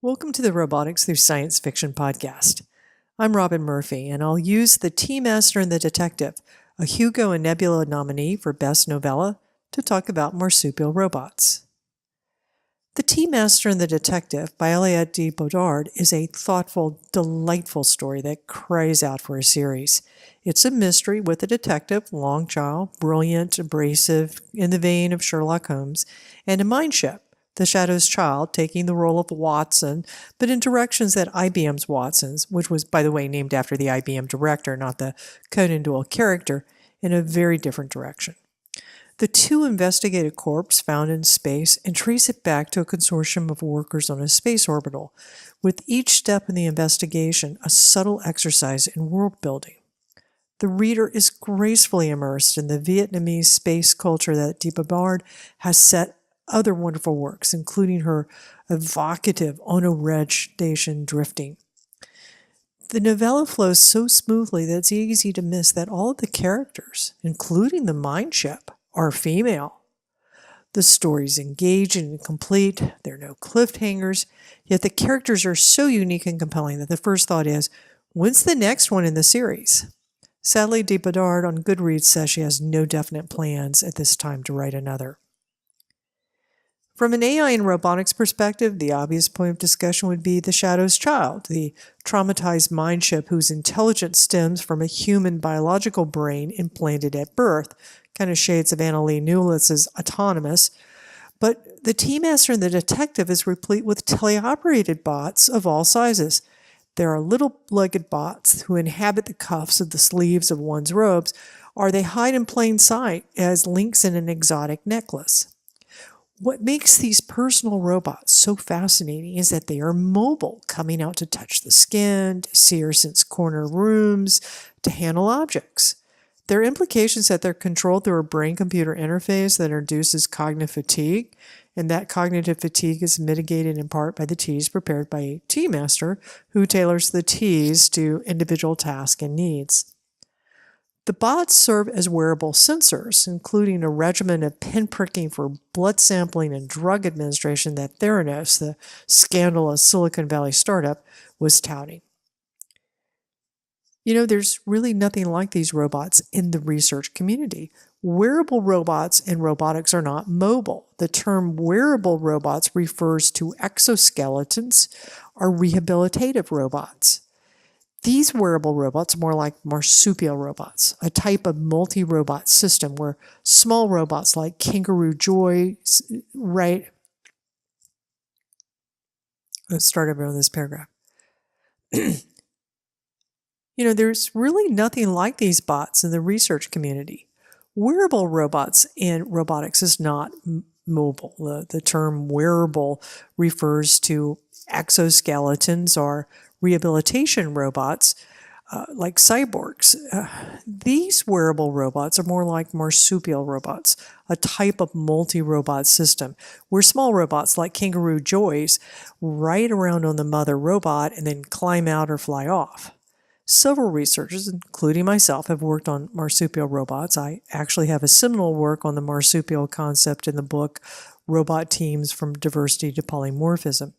Welcome to the Robotics Through Science Fiction podcast. I'm Robin Murphy, and I'll use The Tea Master and the Detective, a Hugo and Nebula nominee for Best Novella, to talk about marsupial robots. The Tea Master and the Detective by Aliette de Bodard is a thoughtful, delightful story that cries out for a series. It's a mystery with a detective, Chau, brilliant, abrasive, in the vein of Sherlock Holmes, and a mindship, the Shadow's child, taking the role of Watson, but in directions that IBM's Watson's, which was, by the way, named after the IBM director, not the Conan Doyle character, in a very different direction. The two investigate a corpse found in space and trace it back to a consortium of workers on a space orbital, with each step in the investigation a subtle exercise in world building. The reader is gracefully immersed in the Vietnamese space culture that de Bodard has set other wonderful works, including her evocative On a Red Station Drifting. The novella flows so smoothly that it's easy to miss that all of the characters, including the mindship, are female. The story's engaging and complete. There are no cliffhangers, yet the characters are so unique and compelling that the first thought is, when's the next one in the series? Sadly, de Bodard on Goodreads says she has no definite plans at this time to write another. From an AI and robotics perspective, the obvious point of discussion would be the Shadow's child, the traumatized mindship whose intelligence stems from a human biological brain implanted at birth, kind of shades of Annalee Newletz's Autonomous. But the Tea Master and the Detective is replete with teleoperated bots of all sizes. There are little-legged bots who inhabit the cuffs of the sleeves of one's robes, or they hide in plain sight as links in an exotic necklace. What makes these personal robots so fascinating is that they are mobile, coming out to touch the skin, to see or sense corner rooms, to handle objects. There are implications that they're controlled through a brain-computer interface that induces cognitive fatigue, and that cognitive fatigue is mitigated in part by the teas prepared by a tea master who tailors the teas to individual tasks and needs. The bots serve as wearable sensors, including a regimen of pinpricking for blood sampling and drug administration that Theranos, the scandalous Silicon Valley startup, was touting. There's really nothing like these robots in the research community. Wearable robots and robotics are not mobile. The term wearable robots refers to exoskeletons or rehabilitative robots. These wearable robots are more like marsupial robots, a type of multi-robot system where small robots like kangaroo joy, right? Let's start over on this paragraph. There's really nothing like these bots in the research community. Wearable robots and robotics is not mobile. The term wearable refers to exoskeletons or rehabilitation robots like cyborgs. These wearable robots are more like marsupial robots, a type of multi-robot system where small robots like kangaroo joys ride around on the mother robot and then climb out or fly off. Several researchers, including myself, have worked on marsupial robots. I actually have a seminal work on the marsupial concept in the book Robot Teams from Diversity to Polymorphism.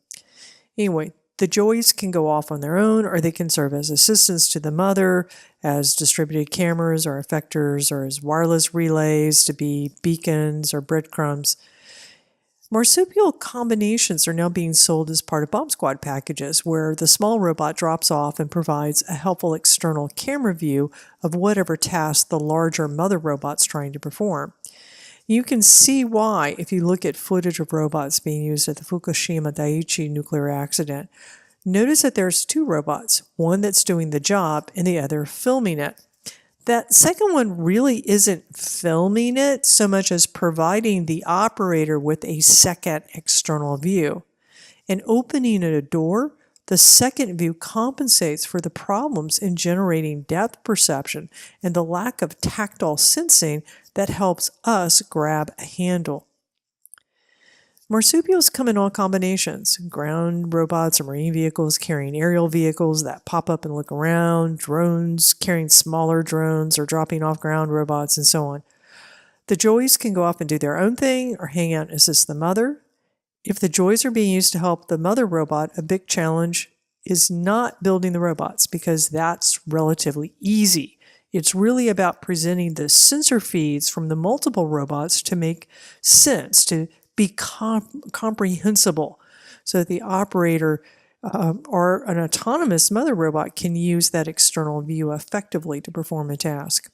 Anyway, the joys can go off on their own, or they can serve as assistants to the mother, as distributed cameras or effectors, or as wireless relays to be beacons or breadcrumbs. Marsupial combinations are now being sold as part of bomb squad packages, where the small robot drops off and provides a helpful external camera view of whatever task the larger mother robot's trying to perform. You can see why if you look at footage of robots being used at the Fukushima Daiichi nuclear accident. Notice that there's two robots, one that's doing the job and the other filming it. That second one really isn't filming it so much as providing the operator with a second external view. And opening a door, the second view compensates for the problems in generating depth perception and the lack of tactile sensing that helps us grab a handle. Marsupials come in all combinations: ground robots or marine vehicles carrying aerial vehicles that pop up and look around, drones carrying smaller drones or dropping off ground robots, and so on. The joys can go off and do their own thing or hang out and assist the mother. If the joys are being used to help the mother robot, a big challenge is not building the robots, because that's relatively easy. It's really about presenting the sensor feeds from the multiple robots to make sense, to be comprehensible, so that the operator or an autonomous mother robot can use that external view effectively to perform a task.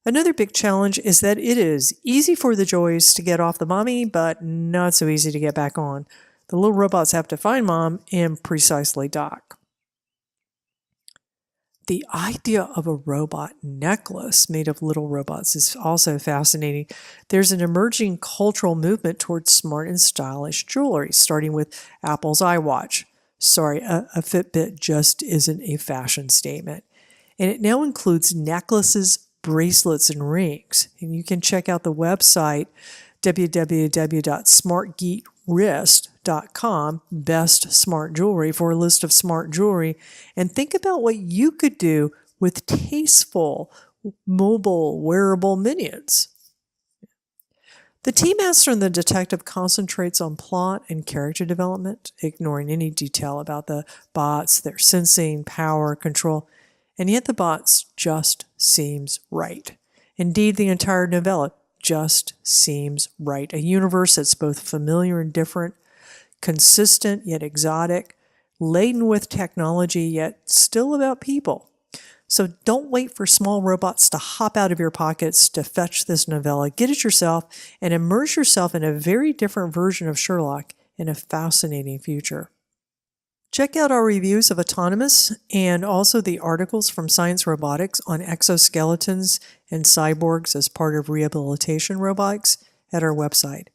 Another big challenge is that it is easy for the joys to get off the mommy, but not so easy to get back on. The little robots have to find mom and precisely dock. The idea of a robot necklace made of little robots is also fascinating. There's an emerging cultural movement towards smart and stylish jewelry, starting with Apple's iWatch. Sorry, a Fitbit just isn't a fashion statement. And it now includes necklaces, bracelets, and rings. And you can check out the website www.smartgeekwrist.com, best smart jewelry, for a list of smart jewelry, and think about what you could do with tasteful, mobile, wearable minions. The Tea Master and the Detective concentrates on plot and character development, ignoring any detail about the bots, their sensing, power, control, and yet the bots just seems right. Indeed, the entire novella just seems right. A universe that's both familiar and different, consistent yet exotic, laden with technology yet still about people. So don't wait for small robots to hop out of your pockets to fetch this novella. Get it yourself and immerse yourself in a very different version of Sherlock in a fascinating future. Check out our reviews of Autonomous and also the articles from Science Robotics on exoskeletons and cyborgs as part of rehabilitation robotics at our website.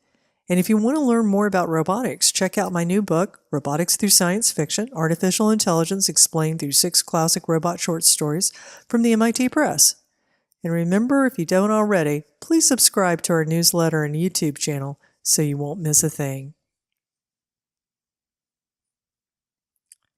And if you want to learn more about robotics, check out my new book, Robotics Through Science Fiction, Artificial Intelligence Explained Through 6 Classic Robot Short Stories from the MIT Press. And remember, if you don't already, please subscribe to our newsletter and YouTube channel so you won't miss a thing.